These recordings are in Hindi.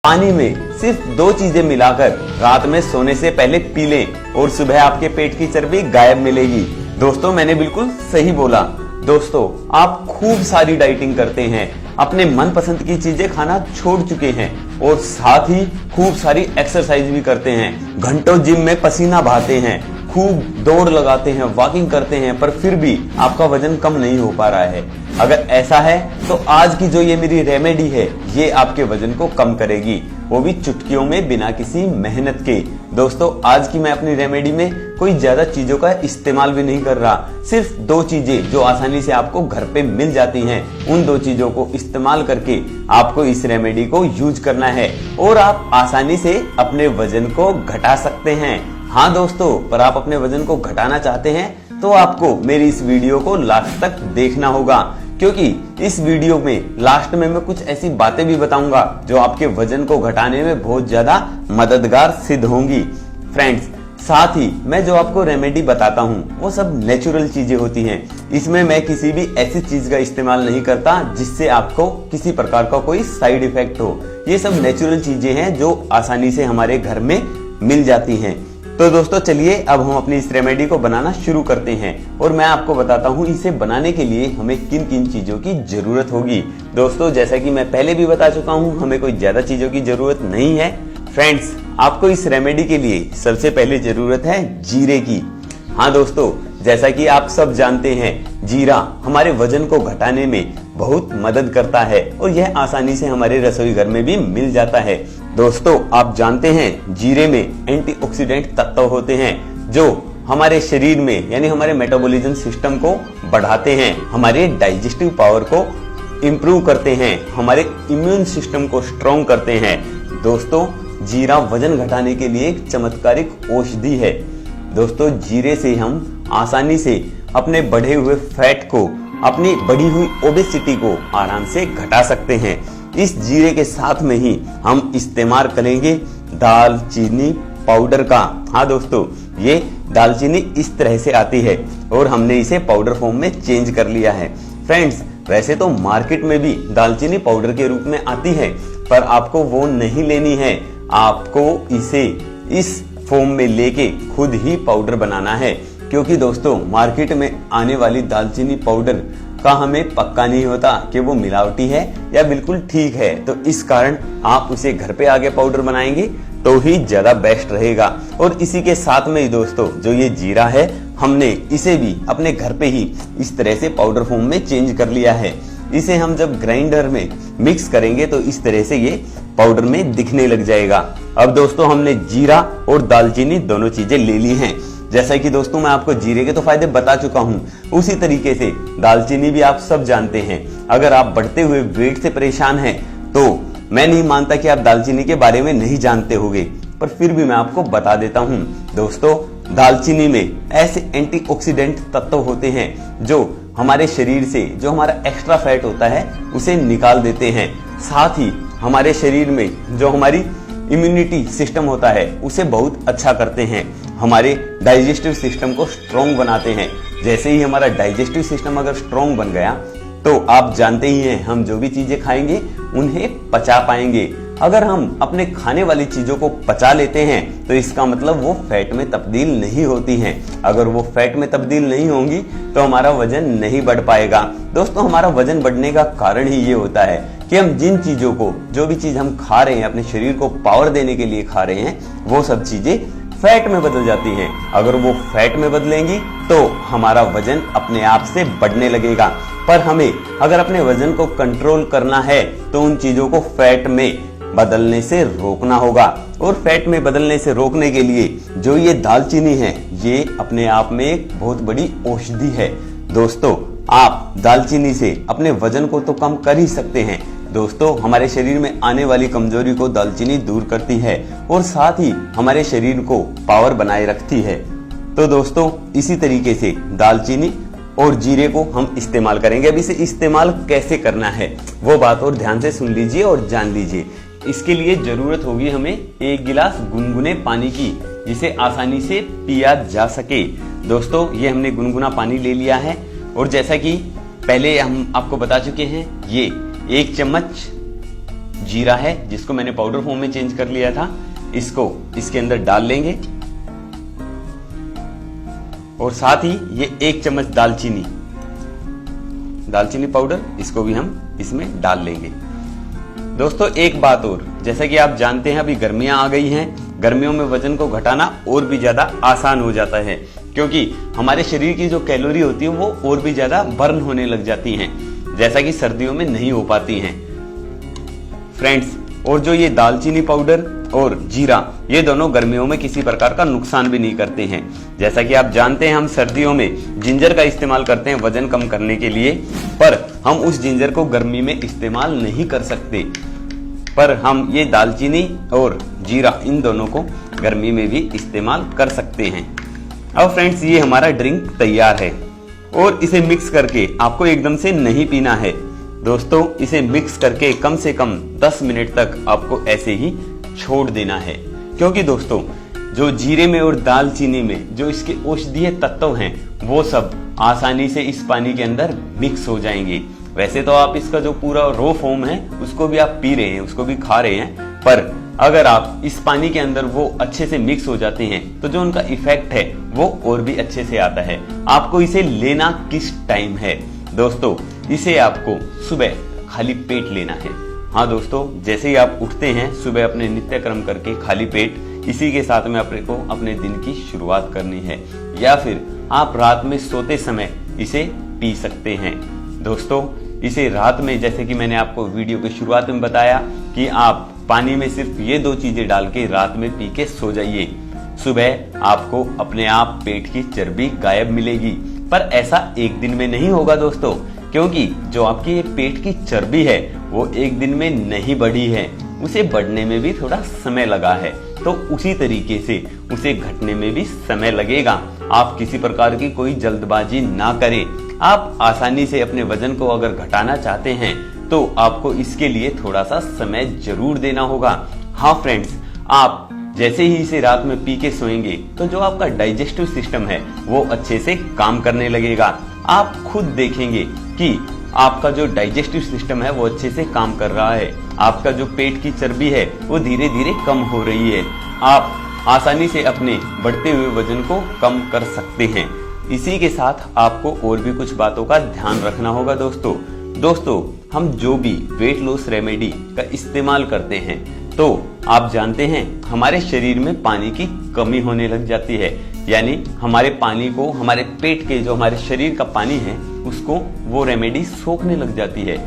पानी में सिर्फ 2 चीजें मिलाकर रात में सोने से पहले पी लें और सुबह आपके पेट की चर्बी गायब मिलेगी। दोस्तों मैंने बिल्कुल सही बोला। दोस्तों आप खूब सारी डाइटिंग करते हैं, अपने मनपसंद की चीजें खाना छोड़ चुके हैं और साथ ही खूब सारी एक्सरसाइज भी करते हैं, घंटों जिम में पसीना बहाते हैं, खूब दौड़ लगाते हैं, वॉकिंग करते हैं, पर फिर भी आपका वजन कम नहीं हो पा रहा है। अगर ऐसा है तो आज की जो ये मेरी रेमेडी है ये आपके वजन को कम करेगी, वो भी चुटकियों में बिना किसी मेहनत के। दोस्तों आज की मैं अपनी रेमेडी में कोई ज्यादा चीजों का इस्तेमाल भी नहीं कर रहा, सिर्फ 2 चीजें जो आसानी से आपको घर पे मिल जाती हैं, उन 2 चीजों को इस्तेमाल करके आपको इस रेमेडी को यूज करना है और आप आसानी से अपने वजन को घटा सकते हैं। हाँ दोस्तों, पर आप अपने वजन को घटाना चाहते हैं तो आपको मेरी इस वीडियो को लास्ट तक देखना होगा, क्योंकि इस वीडियो में लास्ट में मैं कुछ ऐसी बातें भी बताऊंगा जो आपके वजन को घटाने में बहुत ज्यादा मददगार सिद्ध होंगी। फ्रेंड्स साथ ही मैं जो आपको रेमेडी बताता हूँ वो सब नेचुरल चीजें होती हैं, इसमें मैं किसी भी ऐसी चीज का इस्तेमाल नहीं करता जिससे आपको किसी प्रकार का कोई साइड इफेक्ट हो। ये सब नेचुरल चीजें हैं जो आसानी से हमारे घर में मिल जाती हैं। तो दोस्तों चलिए अब हम अपनी इस रेमेडी को बनाना शुरू करते हैं और मैं आपको बताता हूँ इसे बनाने के लिए हमें किन किन चीजों की जरूरत होगी। दोस्तों जैसा कि मैं पहले भी बता चुका हूँ, हमें कोई ज्यादा चीजों की जरूरत नहीं है। फ्रेंड्स आपको इस रेमेडी के लिए सबसे पहले जरूरत है जीरे की। हाँ दोस्तों, जैसा कि आप सब जानते हैं जीरा हमारे वजन को घटाने में बहुत मदद करता है और यह आसानी से हमारे रसोई घर में भी मिल जाता है। दोस्तों आप जानते हैं जीरे में एंटीऑक्सीडेंट तत्व होते हैं जो हमारे शरीर में यानी हमारे मेटाबॉलिज्म सिस्टम को बढ़ाते हैं, हमारे डाइजेस्टिव पावर को इम्प्रूव करते हैं, हमारे इम्यून सिस्टम को स्ट्रॉन्ग करते हैं। दोस्तों जीरा वजन घटाने के लिए एक चमत्कारिक औषधि है। दोस्तों जीरे से हम आसानी से अपने बढ़े हुए फैट को, अपनी बढ़ी हुई ओबेसिटी को आराम से घटा सकते हैं। इस जीरे के साथ में ही हम इस्तेमाल करेंगे दालचीनी पाउडर का। हाँ दोस्तों, ये दालचीनी इस तरह से आती है और हमने इसे पाउडर फॉर्म में चेंज कर लिया है। फ्रेंड्स वैसे तो मार्केट में भी दालचीनी पाउडर के रूप में आती है, पर आपको वो नहीं लेनी है, आपको इसे इस फॉर्म में लेके खुद ही पाउडर बनाना है, क्योंकि दोस्तों मार्केट में आने वाली दालचीनी पाउडर का हमें पक्का नहीं होता कि वो मिलावटी है या बिल्कुल ठीक है। तो इस कारण आप उसे घर पे आके पाउडर बनाएंगे तो ही ज्यादा बेस्ट रहेगा। और इसी के साथ में ही दोस्तों जो ये जीरा है हमने इसे भी अपने घर पे ही इस तरह से पाउडर फॉर्म में चेंज कर लिया है। इसे हम जब ग्राइंडर में मिक्स करेंगे तो इस तरह से ये पाउडर में दिखने लग जाएगा। अब दोस्तों हमने जीरा और दालचीनी दोनों चीजें ले ली हैं। जैसा कि दोस्तों मैं आपको जीरे के तो फायदे बता चुका हूं, उसी तरीके से दालचीनी भी आप सब जानते हैं। अगर आप बढ़ते हुए वेट से परेशान हैं तो मैं नहीं मानता कि आप दालचीनी के बारे में नहीं जानते होंगे, पर फिर भी मैं आपको बता देता हूं। दोस्तों दालचीनी में ऐसे एंटीऑक्सीडेंट तत्व होते हैं जो हमारे शरीर से जो हमारा एक्स्ट्रा फैट होता है उसे निकाल देते हैं, साथ ही हमारे शरीर में जो हमारी इम्यूनिटी सिस्टम होता है उसे बहुत अच्छा करते हैं, हमारे डाइजेस्टिव सिस्टम को स्ट्रॉन्ग बनाते हैं। जैसे ही हमारा डाइजेस्टिव सिस्टम अगर स्ट्रॉन्ग बन गया तो आप जानते ही हैं हम जो भी चीजें खाएंगे उन्हें पचा पाएंगे। अगर हम अपने खाने वाली चीजों को पचा लेते हैं तो इसका मतलब वो फैट में तब्दील नहीं होती हैं। अगर वो फैट में तब्दील नहीं होंगी तो हमारा वजन नहीं बढ़ पाएगा। दोस्तों हमारा वजन बढ़ने का कारण ही ये होता है कि हम जिन चीजों को, जो भी चीज हम खा रहे हैं, अपने शरीर को पावर देने के लिए खा रहे हैं, वो सब चीजें फैट में बदल जाती हैं। अगर वो फैट में बदलेंगी तो हमारा वजन अपने आप से बढ़ने लगेगा। पर हमें अगर अपने वजन को कंट्रोल करना है तो उन चीजों को फैट में बदलने से रोकना होगा। और फैट में बदलने से रोकने के लिए जो ये दालचीनी है ये अपने आप में एक बहुत बड़ी औषधि है। दोस्तों आप दालचीनी से अपने वजन को तो कम कर ही सकते हैं। दोस्तों हमारे शरीर में आने वाली कमजोरी को दालचीनी दूर करती है और साथ ही हमारे शरीर को पावर बनाए रखती है। तो दोस्तों इसी तरीके से दालचीनी और जीरे को हम इस्तेमाल करेंगे। अब इसे इस्तेमाल कैसे करना है वो बात और ध्यान से सुन लीजिए और जान लीजिए। इसके लिए जरूरत होगी हमें 1 गिलास गुनगुने पानी की, जिसे आसानी से पिया जा सके। दोस्तों ये हमने गुनगुना पानी ले लिया है और जैसा कि पहले हम आपको बता चुके हैं, ये 1 चम्मच जीरा है जिसको मैंने पाउडर फॉर्म में चेंज कर लिया था, इसको इसके अंदर डाल लेंगे। और साथ ही ये 1 चम्मच दालचीनी पाउडर, इसको भी हम इसमें डाल लेंगे। दोस्तों एक बात और, जैसा कि आप जानते हैं अभी गर्मियां आ गई हैं, गर्मियों में वजन को घटाना और भी ज्यादा आसान हो जाता है, क्योंकि हमारे शरीर की जो कैलोरी होती है वो और भी ज्यादा बर्न होने लग जाती हैं, जैसा कि सर्दियों में नहीं हो पाती हैं फ्रेंड्स। और जो ये दालचीनी पाउडर और जीरा, ये दोनों गर्मियों में किसी प्रकार का नुकसान भी नहीं करते हैं। जैसा कि आप जानते हैं हम सर्दियों में जिंजर का इस्तेमाल करते हैं वजन कम करने के लिए, पर हम उस जिंजर को गर्मी में इस्तेमाल नहीं कर सकते, पर हम ये दालचीनी और जीरा इन दोनों को गर्मी में भी इस्तेमाल कर सकते हैं। अब फ्रेंड्स ये हमारा ड्रिंक तैयार है और इसे मिक्स करके आपको एकदम से नहीं पीना है दोस्तों, इसे मिक्स करके कम से कम 10 मिनट तक आपको ऐसे ही छोड़ देना है, क्योंकि दोस्तों जो जीरे में और दालचीनी में जो इसके औषधीय तत्व हैं वो सब आसानी से इस पानी के अंदर मिक्स हो जाएंगे। वैसे तो आप इसका जो पूरा रो फॉर्म है उसको भी आप पी रहे हैं, उसको भी खा रहे हैं, पर अगर आप इस पानी के अंदर वो अच्छे से मिक्स हो जाते हैं तो जो उनका इफेक्ट है वो और भी अच्छे से आता है। आपको इसे लेना किस टाइम है दोस्तों, इसे आपको सुबह खाली पेट लेना है। हाँ दोस्तों, जैसे ही आप उठते हैं सुबह अपने नित्य कर्म करके खाली पेट इसी के साथ में अपने को अपने दिन की शुरुआत करनी है, या फिर आप रात में सोते समय इसे पी सकते हैं। दोस्तों इसे रात में, जैसे कि मैंने आपको वीडियो की शुरुआत में बताया कि आप पानी में सिर्फ ये 2 चीजें डाल के रात में पी के सो जाइए, सुबह आपको अपने आप पेट की चर्बी गायब मिलेगी। पर ऐसा एक दिन में नहीं होगा दोस्तों, क्योंकि जो आपकी ये पेट की चर्बी है वो एक दिन में नहीं बढ़ी है, उसे बढ़ने में भी थोड़ा समय लगा है, तो उसी तरीके से उसे घटने में भी समय लगेगा। आप किसी प्रकार की कोई जल्दबाजी ना करें। आप आसानी से अपने वजन को अगर घटाना चाहते हैं तो आपको इसके लिए थोड़ा सा समय जरूर देना होगा। हाँ फ्रेंड्स, आप जैसे ही इसे रात में पी के सोएंगे तो जो आपका डाइजेस्टिव सिस्टम है वो अच्छे से काम करने लगेगा। आप खुद देखेंगे कि आपका जो डाइजेस्टिव सिस्टम है वो अच्छे से काम कर रहा है, आपका जो पेट की चर्बी है वो धीरे धीरे कम हो रही है, आप आसानी से अपने बढ़ते हुए वजन को कम कर सकते हैं। इसी के साथ आपको और भी कुछ बातों का ध्यान रखना होगा दोस्तों हम जो भी वेट लॉस रेमेडी का इस्तेमाल करते हैं तो आप जानते हैं हमारे शरीर में पानी की कमी होने लग जाती है, यानी हमारे पानी को, हमारे पेट के जो हमारे शरीर का पानी है उसको वो रेमेडी सोखने लग जाती है।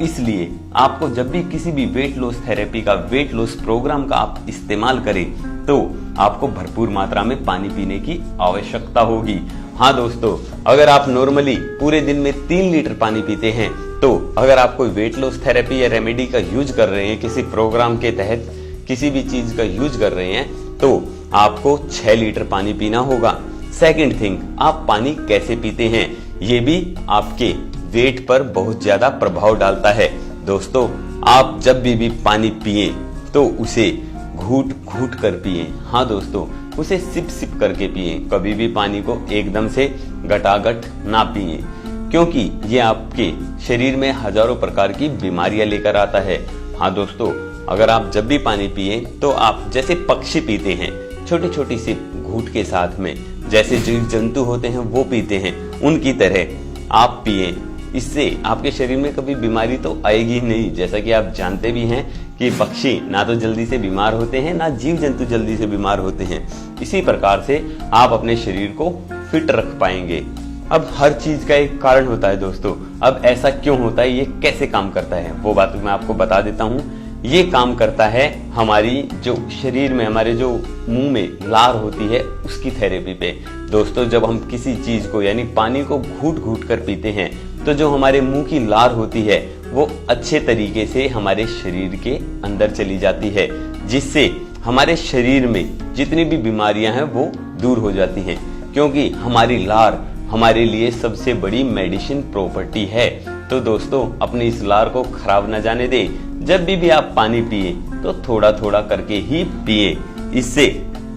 इसलिए आपको जब भी किसी भी वेट लॉस थेरेपी का, वेट लॉस प्रोग्राम का आप इस्तेमाल करें तो आपको भरपूर मात्रा में पानी पीने की आवश्यकता होगी। हाँ दोस्तों, अगर आप नॉर्मली पूरे दिन में 3 लीटर पानी पीते हैं तो अगर आप कोई वेट लॉस थेरेपी या रेमेडी का यूज कर रहे हैं, किसी प्रोग्राम के तहत किसी भी चीज का यूज कर रहे हैं, तो आपको 6 लीटर पानी पीना होगा। सेकंड थिंग, आप पानी कैसे पीते हैं ये भी आपके वेट पर बहुत ज्यादा प्रभाव डालता है। दोस्तों आप जब भी पानी पिए तो उसे घूट घूट कर पिए। हाँ दोस्तों, उसे सिप सिप करके पिए, कभी भी पानी को एकदम से गटागट ना पिए, क्योंकि ये आपके शरीर में हजारों प्रकार की बीमारियां लेकर आता है। हाँ दोस्तों, अगर आप जब भी पानी पिए तो आप जैसे पक्षी पीते हैं छोटी छोटी सिप घूट के साथ में, जैसे जीव जंतु होते हैं वो पीते हैं, उनकी तरह आप पिए। इससे आपके शरीर में कभी बीमारी तो आएगी नहीं। जैसा कि आप जानते भी हैं कि पक्षी ना तो जल्दी से बीमार होते हैं, ना जीव जंतु जल्दी से बीमार होते हैं। इसी प्रकार से आप अपने शरीर को फिट रख पाएंगे। अब हर चीज का एक कारण होता है दोस्तों। अब ऐसा क्यों होता है, ये कैसे काम करता है, वो बात मैं आपको बता देता हूँ। ये काम करता है हमारी जो शरीर में, हमारे जो मुंह में लार होती है उसकी थेरेपी पे। दोस्तों जब हम किसी चीज को यानी पानी को घूट घूट कर पीते हैं तो जो हमारे मुंह की लार होती है वो अच्छे तरीके से हमारे शरीर के अंदर चली जाती है, जिससे हमारे शरीर में जितनी भी बीमारियां हैं वो दूर हो जाती हैं, क्योंकि हमारी लार हमारे लिए सबसे बड़ी मेडिसिन प्रॉपर्टी है। तो दोस्तों अपनी इस लार को खराब न जाने दे। जब भी आप पानी पिए तो थोड़ा थोड़ा करके ही पिए। इससे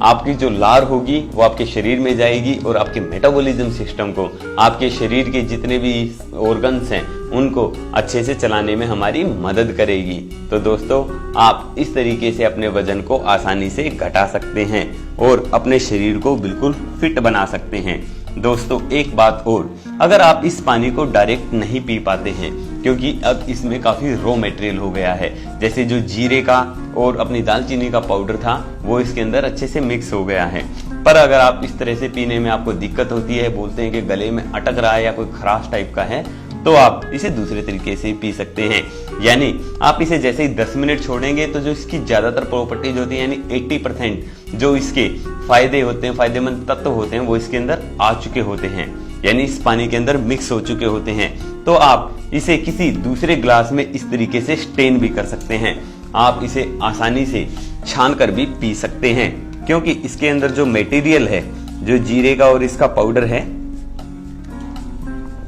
आपकी जो लार होगी वो आपके शरीर में जाएगी और आपके मेटाबॉलिज्म सिस्टम को, आपके शरीर के जितने भी ऑर्गन्स हैं उनको अच्छे से चलाने में हमारी मदद करेगी। तो दोस्तों, आप इस तरीके से अपने वजन को आसानी से घटा सकते हैं और अपने शरीर को बिल्कुल फिट बना सकते हैं। दोस्तों, एक बात और, अगर आप इस पानी को डायरेक्ट नहीं पी पाते हैं क्योंकि अब इसमें काफी रॉ मटेरियल हो गया है, जैसे जो जीरे का और अपनी दालचीनी का पाउडर था वो इसके अंदर अच्छे से मिक्स हो गया है, पर अगर आप इस तरह से पीने में आपको दिक्कत होती है, बोलते हैं कि गले में अटक रहा है या कोई खराश टाइप का है, तो आप इसे दूसरे तरीके से पी सकते हैं। यानी आप इसे जैसे ही 10 मिनट छोड़ेंगे तो जो इसकी ज्यादातर प्रॉपर्टीज होती है, यानी 80% जो इसके फायदे होते हैं, फायदेमंद तत्व होते हैं, वो इसके अंदर आ चुके होते हैं, यानी इस पानी के अंदर मिक्स हो चुके होते हैं। तो आप इसे किसी दूसरे ग्लास में इस तरीके से स्टेन भी कर सकते हैं। आप इसे आसानी से छान कर भी पी सकते हैं, क्योंकि इसके अंदर जो मटेरियल है, जो जीरे का और इसका पाउडर है,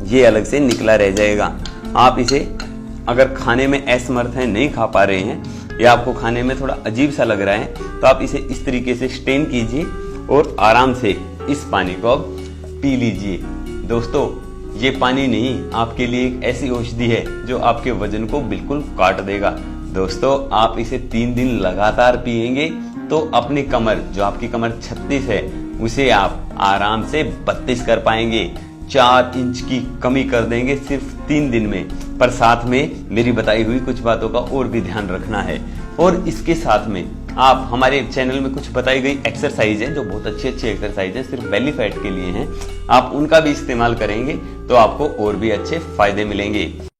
ये अलग से निकला रह जाएगा। आप इसे अगर खाने में असमर्थ हैं, नहीं खा पा रहे हैं, या आपको खाने में थोड़ा अजीब सा लग रहा है, तो आप इसे इस तरीके से स्टेन कीजिए और आराम से इस पानी को अब पी लीजिए। दोस्तों, ये पानी नहीं, आपके लिए एक ऐसी औषधि है जो आपके वजन को बिल्कुल काट देगा। दोस्तों, आप इसे 3 दिन लगातार पिएंगे तो अपनी कमर, जो आपकी कमर 36 है, उसे आप आराम से 32 कर पाएंगे। 4 इंच की कमी कर देंगे सिर्फ 3 दिन में। पर साथ में मेरी बताई हुई कुछ बातों का और भी ध्यान रखना है, और इसके साथ में आप हमारे चैनल में कुछ बताई गई एक्सरसाइज है, जो बहुत अच्छी एक्सरसाइज है, सिर्फ बेली फैट के लिए हैं, आप उनका भी इस्तेमाल करेंगे तो आपको और भी अच्छे फायदे मिलेंगे।